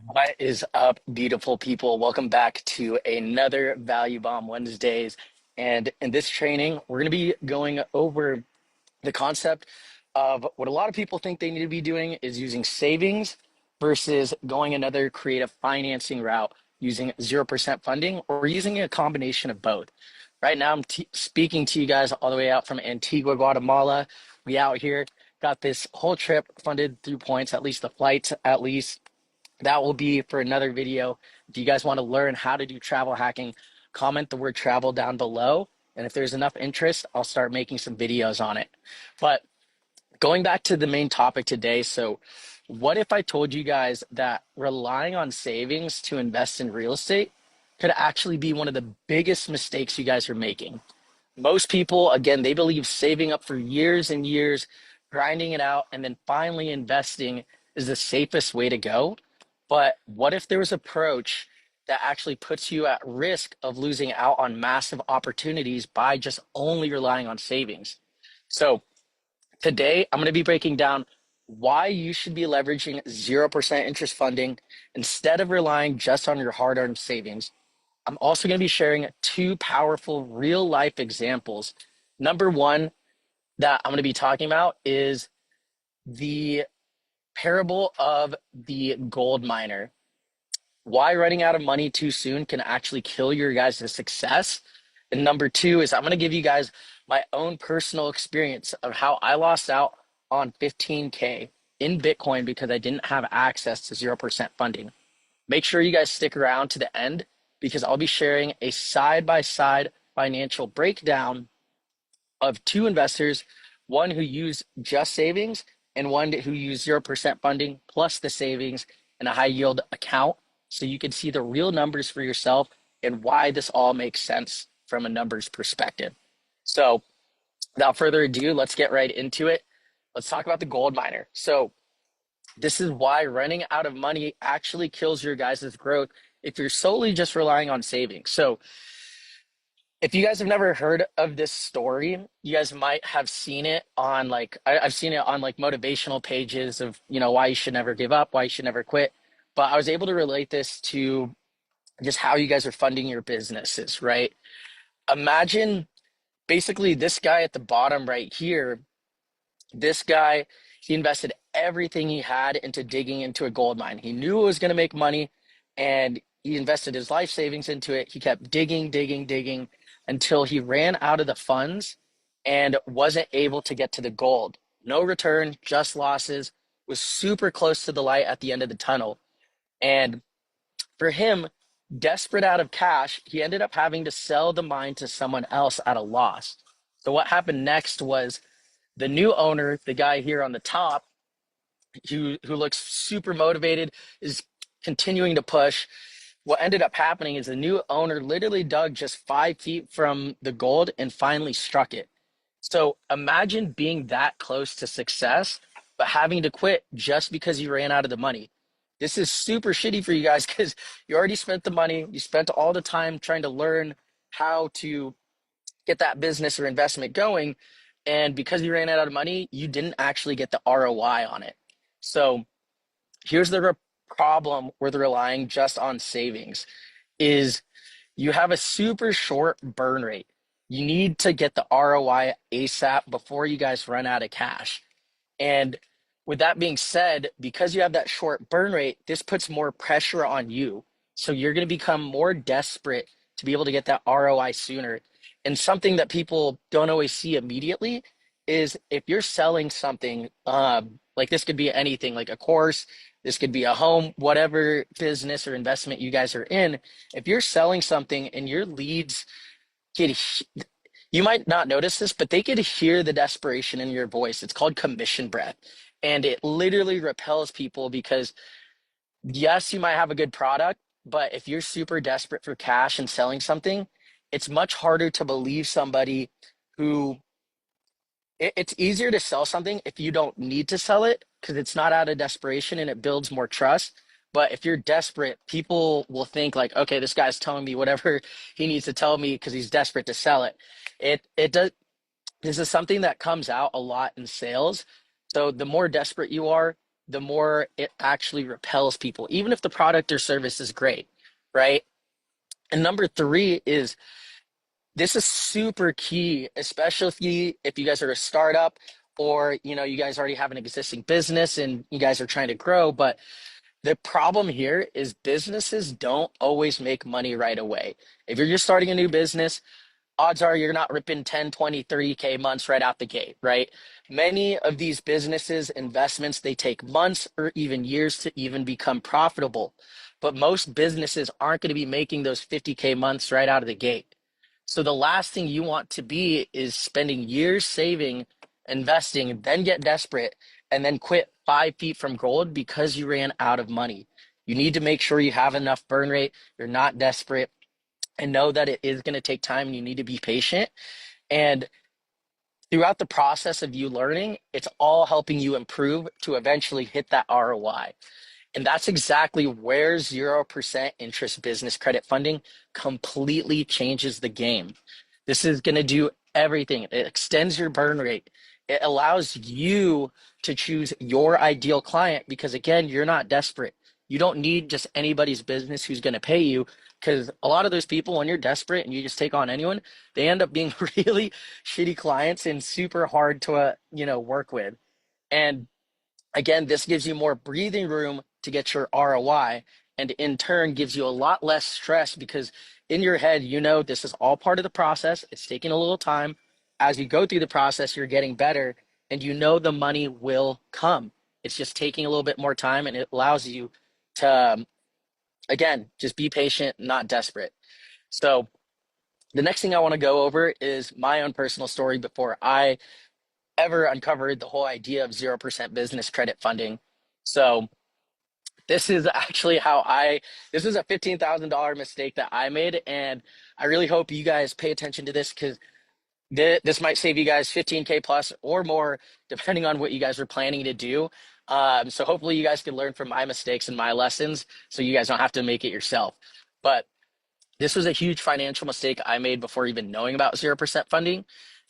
What is up, beautiful people? Welcome back to another Value Bomb Wednesdays. And in this training, we're going to be going over the concept of what a lot of people think they need to be doing is using savings versus going another creative financing route using 0% funding or using a combination of both. Right now, I'm speaking to you guys all the way out from Antigua, Guatemala. We out here got this whole trip funded through points, at least the flights, at least that will be for another video. If you guys want to learn how to do travel hacking, comment the word travel down below. And if there's enough interest, I'll start making some videos on it. But going back to the main topic today. So, what if I told you guys that relying on savings to invest in real estate could actually be one of the biggest mistakes you guys are making? Most people, again, they believe saving up for years and years, grinding it out, and then finally investing is the safest way to go. But what if there was an approach that actually puts you at risk of losing out on massive opportunities by just only relying on savings? So today, I'm going to be breaking down why you should be leveraging 0% interest funding instead of relying just on your hard earned savings. I'm also going to be sharing two powerful real life examples. Number one that I'm going to be talking about is the parable of the gold miner. Why running out of money too soon can actually kill your guys' success. And number two is I'm going to give you guys my own personal experience of how I lost out on 15K in Bitcoin because I didn't have access to 0% funding. Make sure you guys stick around to the end because I'll be sharing a side by side financial breakdown of two investors, one who used just savings and one who used 0% funding plus the savings in a high yield account. So you can see the real numbers for yourself and why this all makes sense from a numbers perspective. So without further ado, let's get right into it. Let's talk about the gold miner. So this is why running out of money actually kills your guys' growth if you're solely just relying on savings. So if you guys have never heard of this story, you guys might have seen it on I've seen it on like motivational pages of, why you should never give up, why you should never quit. But I was able to relate this to just how you guys are funding your businesses, right? Imagine basically this guy at the bottom right here, this guy, he invested everything he had into digging into a gold mine. He knew it was going to make money and he invested his life savings into it. He kept digging, digging, digging until he ran out of the funds and wasn't able to get to the gold. No return, just losses, was super close to the light at the end of the tunnel. And for him, desperate out of cash, he ended up having to sell the mine to someone else at a loss. So what happened next was the new owner, the guy here on the top, who looks super motivated, is continuing to push. What ended up happening is the new owner literally dug just 5 feet from the gold and finally struck it. So imagine being that close to success, but having to quit just because you ran out of the money. This is super shitty for you guys because you already spent the money, you spent all the time trying to learn how to get that business or investment going. And because you ran out of money, you didn't actually get the ROI on it. So here's the problem with relying just on savings is you have a super short burn rate. You need to get the ROI ASAP before you guys run out of cash. And with that being said, because you have that short burn rate, this puts more pressure on you. So you're going to become more desperate to be able to get that ROI sooner. And something that people don't always see immediately is if you're selling something, like this could be anything, like a course, this could be a home, whatever business or investment you guys are in. If you're selling something and your leads could, you might not notice this, but they could hear the desperation in your voice. It's called commission breath. And it literally repels people because, yes, you might have a good product, but if you're super desperate for cash and selling something, it's much harder to believe somebody who it's easier to sell something if you don't need to sell it because it's not out of desperation and it builds more trust. But if you're desperate, people will think like, okay, this guy's telling me whatever he needs to tell me because he's desperate to sell it. It does. This is something that comes out a lot in sales. So the more desperate you are, the more it actually repels people, even if the product or service is great, right? And number three is this is super key, especially if you guys are a startup or you guys already have an existing business and you guys are trying to grow. But the problem here is businesses don't always make money right away. If you're just starting a new business, odds are you're not ripping 10, 20, 30K months right out the gate, right? Many of these businesses, investments, they take months or even years to even become profitable. But most businesses aren't going to be making those 50K months right out of the gate. So the last thing you want to be is spending years saving, investing, then get desperate, and then quit 5 feet from gold because you ran out of money. You need to make sure you have enough burn rate, you're not desperate, and know that it is going to take time and you need to be patient. And throughout the process of you learning, it's all helping you improve to eventually hit that ROI. And that's exactly where 0% interest business credit funding completely changes the game. This is going to do everything. It extends your burn rate. It allows you to choose your ideal client because, again, you're not desperate. You don't need just anybody's business who's going to pay you because a lot of those people, when you're desperate and you just take on anyone, they end up being really shitty clients and super hard to, work with. And again, this gives you more breathing room to get your ROI, and in turn gives you a lot less stress because in your head, this is all part of the process. It's taking a little time. As you go through the process, you're getting better, and the money will come. It's just taking a little bit more time, and it allows you to, again, just be patient, not desperate. So, the next thing I want to go over is my own personal story before I ever uncovered the whole idea of 0% business credit funding. So, this is actually this is a $15,000 mistake that I made. And I really hope you guys pay attention to this because this might save you guys 15K plus or more, depending on what you guys are planning to do. So hopefully you guys can learn from my mistakes and my lessons so you guys don't have to make it yourself. But this was a huge financial mistake I made before even knowing about 0% funding.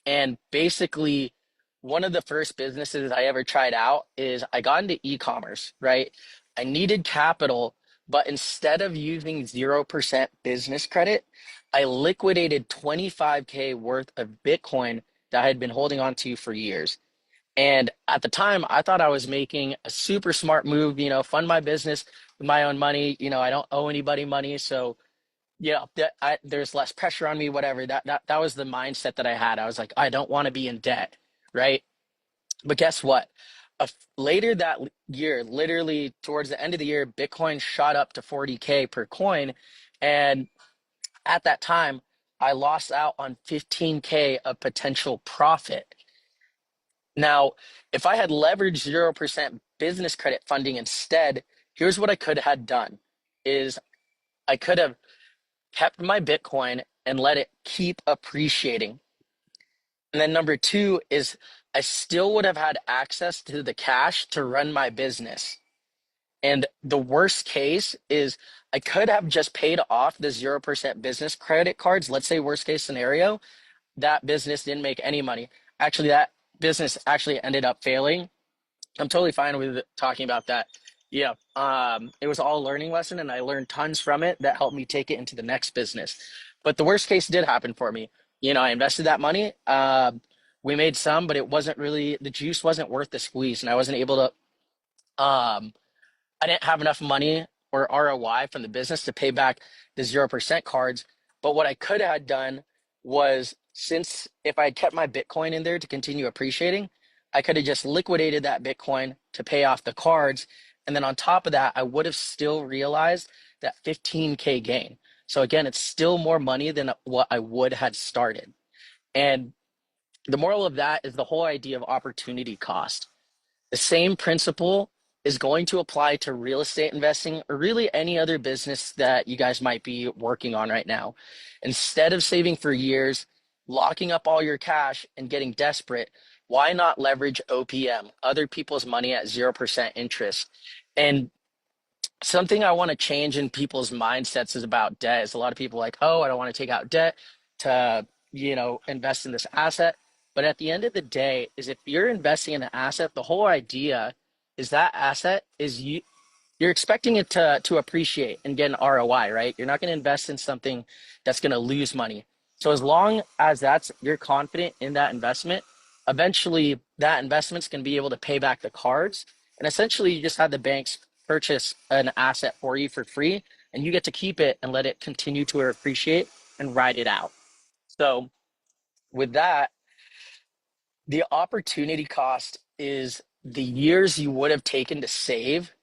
And basically, one of the first businesses I ever tried out is I got into e-commerce, right? I needed capital, but instead of using 0% business credit, I liquidated 25K worth of Bitcoin that I had been holding on to for years. And at the time, I thought I was making a super smart move, fund my business with my own money. I don't owe anybody money. So there's less pressure on me, whatever. That was the mindset that I had. I was like, I don't want to be in debt, right? But guess what? Later that year, literally towards the end of the year, Bitcoin shot up to 40K per coin, and at that time, I lost out on 15K of potential profit. Now, if I had leveraged 0% business credit funding instead, here's what I could have done: is I could have kept my Bitcoin and let it keep appreciating. And then number two is I still would have had access to the cash to run my business. And the worst case is I could have just paid off the 0% business credit cards. Let's say worst case scenario, that business didn't make any money. Actually, that business actually ended up failing. I'm totally fine with talking about that. Yeah, it was all a learning lesson, and I learned tons from it that helped me take it into the next business. But the worst case did happen for me. I invested that money. We made some, but it wasn't really the juice wasn't worth the squeeze, and I wasn't able to. I didn't have enough money or ROI from the business to pay back the 0% cards. But what I could have done was, since if I had kept my Bitcoin in there to continue appreciating, I could have just liquidated that Bitcoin to pay off the cards. And then on top of that, I would have still realized that 15K gain. So again, it's still more money than what I would had started. And the moral of that is the whole idea of opportunity cost. The same principle is going to apply to real estate investing or really any other business that you guys might be working on right now. Instead of saving for years, locking up all your cash and getting desperate, why not leverage OPM, other people's money at 0% interest? And something I want to change in people's mindsets is about debt. Is a lot of people like, oh, I don't want to take out debt to, invest in this asset. But at the end of the day, is if you're investing in an asset, the whole idea is that asset is you're expecting it to appreciate and get an ROI, right? You're not going to invest in something that's going to lose money. So as long as that's you're confident in that investment, eventually that investment's going to be able to pay back the cards. And essentially you just have the banks purchase an asset for you for free and you get to keep it and let it continue to appreciate and ride it out. So with that, the opportunity cost is the years you would have taken to save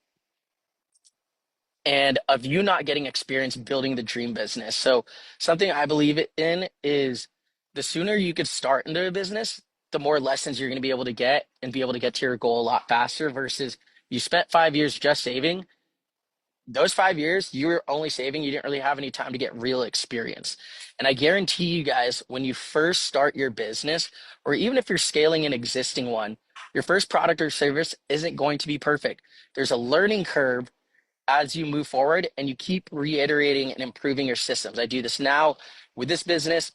and of you not getting experience building the dream business. So something I believe in is the sooner you could start into a business, the more lessons you're going to be able to get and be able to get to your goal a lot faster versus you spent 5 years just saving. Those 5 years you were only saving, you didn't really have any time to get real experience. And I guarantee you guys, when you first start your business, or even if you're scaling an existing one, your first product or service isn't going to be perfect. There's a learning curve as you move forward and you keep reiterating and improving your systems. I do this now with this business,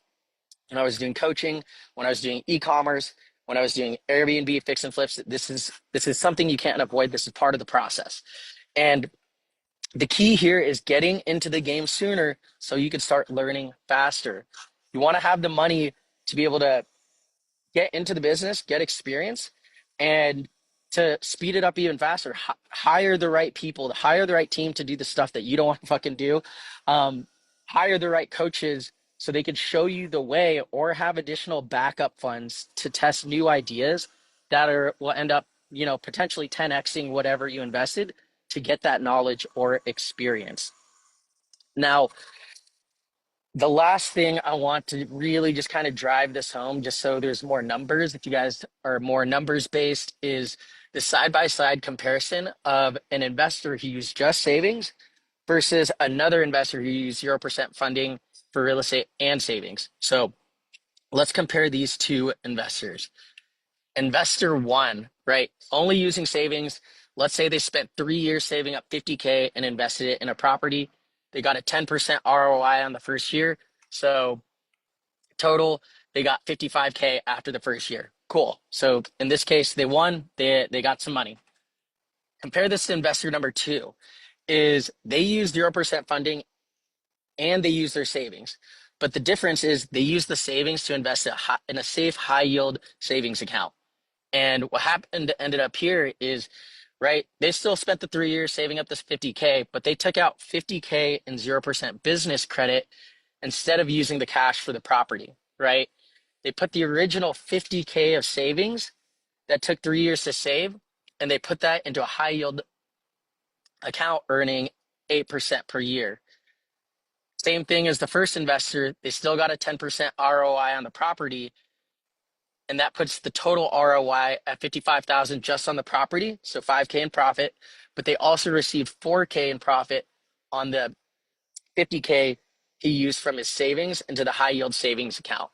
when I was doing coaching, when I was doing e-commerce, when I was doing Airbnb fix and flips. This is something you can't avoid. This is part of the process. And the key here is getting into the game sooner so you can start learning faster. You want to have the money to be able to get into the business, get experience, and to speed it up even faster, hire the right people, hire the right team to do the stuff that you don't want to fucking do. Um, Hire the right coaches so they can show you the way or have additional backup funds to test new ideas that are will end up, potentially 10xing whatever you invested to get that knowledge or experience. Now, the last thing I want to really just kind of drive this home, just so there's more numbers, if you guys are more numbers based, is the side by side comparison of an investor who used just savings versus another investor who used 0% funding for real estate and savings. So let's compare these two investors. Investor one, right? Only using savings. Let's say they spent 3 years saving up 50K and invested it in a property. They got a 10% ROI on the first year. So total, they got 55K after the first year. Cool. So in this case, they won. They got some money. Compare this to investor number two. Is they use 0% funding and they use their savings. But the difference is they use the savings to invest in a safe, high yield savings account. And what happened ended up here is, right, they still spent the 3 years saving up this 50K, but they took out 50K in 0% business credit instead of using the cash for the property, right? They put the original 50K of savings that took 3 years to save, and they put that into a high yield account earning 8% per year. Same thing as the first investor, they still got a 10% ROI on the property, and that puts the total ROI at 55,000 just on the property, so 5K in profit, but they also received 4K in profit on the 50K he used from his savings into the high yield savings account.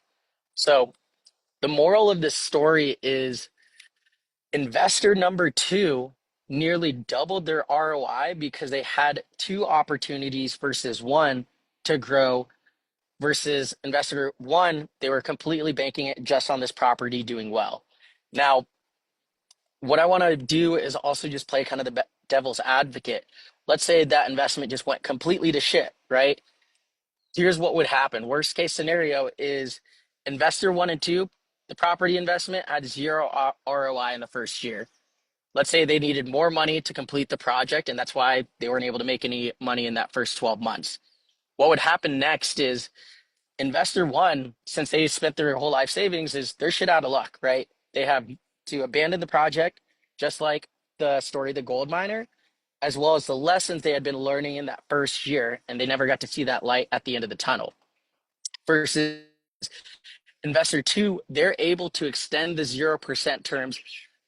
So the moral of this story is investor number two nearly doubled their ROI because they had two opportunities versus one to grow, versus investor one, they were completely banking it just on this property doing well. Now, what I want to do is also just play kind of the devil's advocate. Let's say that investment just went completely to shit, right? Here's what would happen. Worst case scenario is investor one and two, the property investment had zero ROI in the first year. Let's say they needed more money to complete the project, and that's why they weren't able to make any money in that first 12 months. What would happen next is investor one, since they spent their whole life savings, is they're shit out of luck, right? They have to abandon the project, just like the story of the gold miner, as well as the lessons they had been learning in that first year, and they never got to see that light at the end of the tunnel. Versus investor two, they're able to extend the 0% terms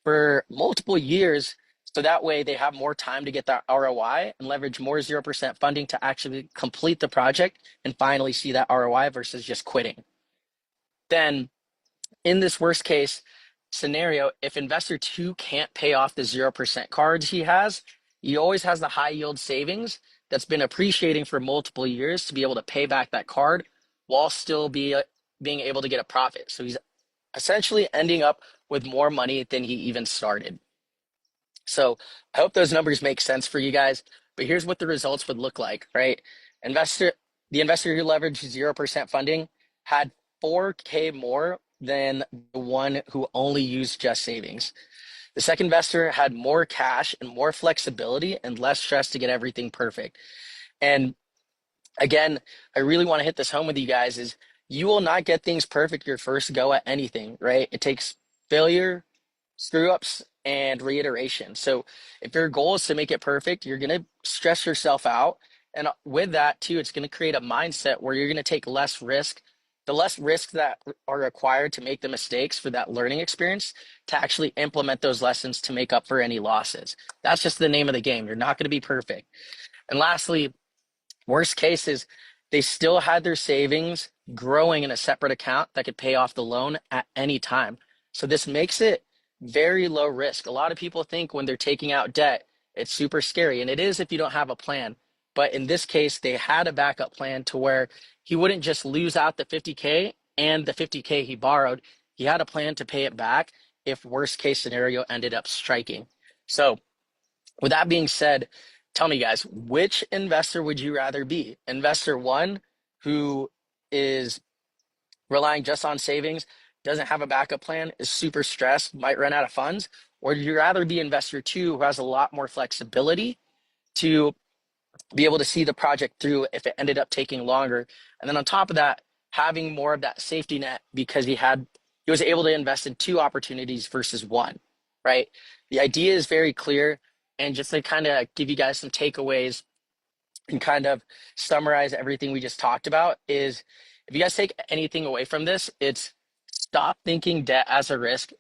for multiple years. So that way they have more time to get that ROI and leverage more 0% funding to actually complete the project and finally see that ROI versus just quitting. Then in this worst case scenario, if investor two can't pay off the 0% cards he always has the high yield savings that's been appreciating for multiple years to be able to pay back that card while still being able to get a profit. So he's essentially ending up with more money than he even started. So I hope those numbers make sense for you guys. But here's what the results would look like, right? Investor, the investor who leveraged 0% funding had 4K more than the one who only used just savings. The second investor had more cash and more flexibility and less stress to get everything perfect. And again, I really want to hit this home with you guys is you will not get things perfect your first go at anything, right? It takes failure, screw ups, and reiteration. So if your goal is to make it perfect, you're going to stress yourself out. And with that, too, it's going to create a mindset where you're going to take less risk, the less risks that are required to make the mistakes for that learning experience to actually implement those lessons to make up for any losses. That's just the name of the game. You're not going to be perfect. And lastly, worst case is they still had their savings growing in a separate account that could pay off the loan at any time. So this makes it very low risk. A lot of people think when they're taking out debt, it's super scary, and it is if you don't have a plan. But in this case, they had a backup plan to where he wouldn't just lose out the 50K and the 50K he borrowed. He had a plan to pay it back if worst case scenario ended up striking. So with that being said, tell me, guys, which investor would you rather be? Investor one, who is relying just on savings, doesn't have a backup plan, is super stressed, might run out of funds? Or would you rather be investor two, who has a lot more flexibility to be able to see the project through if it ended up taking longer? And then on top of that, having more of that safety net because he was able to invest in two opportunities versus one, right? The idea is very clear. And just to kind of give you guys some takeaways and kind of summarize everything we just talked about is if you guys take anything away from this, it's stop thinking debt as a risk.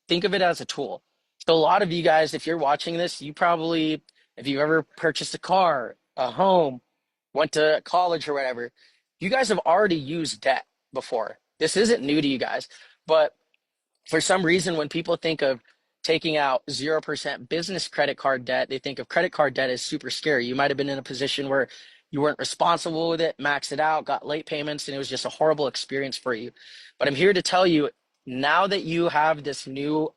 Think of it as a tool. So a lot of you guys, if you're watching this, you probably, if you've ever purchased a car, a home, went to college or whatever, you guys have already used debt before. This isn't new to you guys, but for some reason, when people think of taking out 0% business credit card debt, they think of credit card debt as super scary. You might have been in a position where you weren't responsible with it, maxed it out, got late payments, and it was just a horrible experience for you. But I'm here to tell you now that you have this new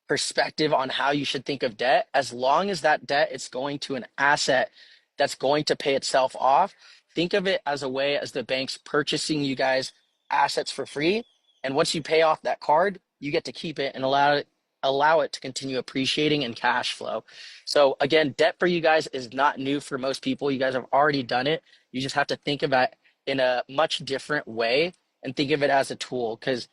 perspective on how you should think of debt, as long as that debt is going to an asset that's going to pay itself off, think of it as a way as the bank's purchasing you guys assets for free. And once you pay off that card, you get to keep it and allow it to continue appreciating and cash flow. So again, debt for you guys is not new for most people. You guys have already done it. You just have to think of it in a much different way and think of it as a tool, because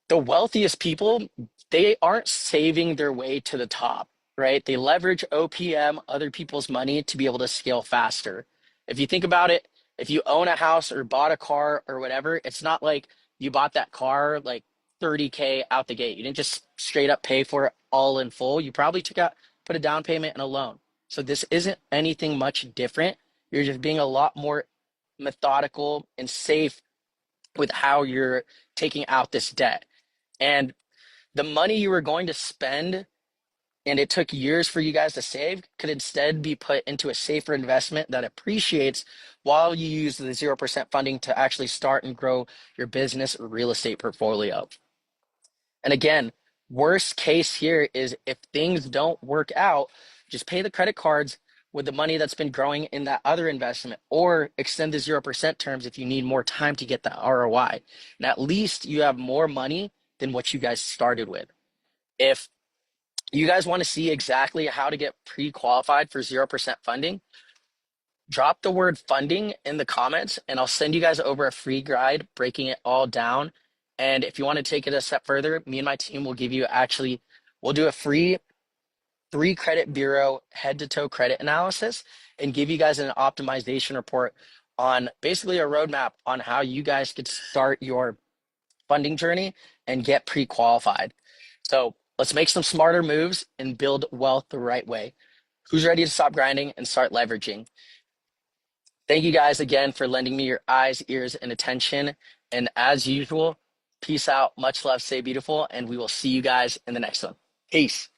the wealthiest people, they aren't saving their way to the top, right? They leverage OPM, other people's money, to be able to scale faster. If you think about it, if you own a house or bought a car or whatever, it's not like you bought that car like 30K out the gate. You didn't just straight up pay for it all in full. You probably put a down payment and a loan. So this isn't anything much different. You're just being a lot more methodical and safe with how you're taking out this debt. And the money you were going to spend and it took years for you guys to save could instead be put into a safer investment that appreciates while you use the 0% funding to actually start and grow your business or real estate portfolio. And again, worst case here is if things don't work out, just pay the credit cards with the money that's been growing in that other investment, or extend the 0% terms if you need more time to get the ROI. And at least you have more money than what you guys started with. If you guys want to see exactly how to get pre-qualified for 0% funding, drop the word funding in the comments and I'll send you guys over a free guide breaking it all down. And if you want to take it a step further, me and my team will we'll do a free 3 credit bureau head to toe credit analysis and give you guys an optimization report on basically a roadmap on how you guys could start your funding journey and get pre-qualified. So let's make some smarter moves and build wealth the right way. Who's ready to stop grinding and start leveraging? Thank you guys again for lending me your eyes, ears, and attention. And as usual, peace out, much love, stay beautiful, and we will see you guys in the next one. Peace.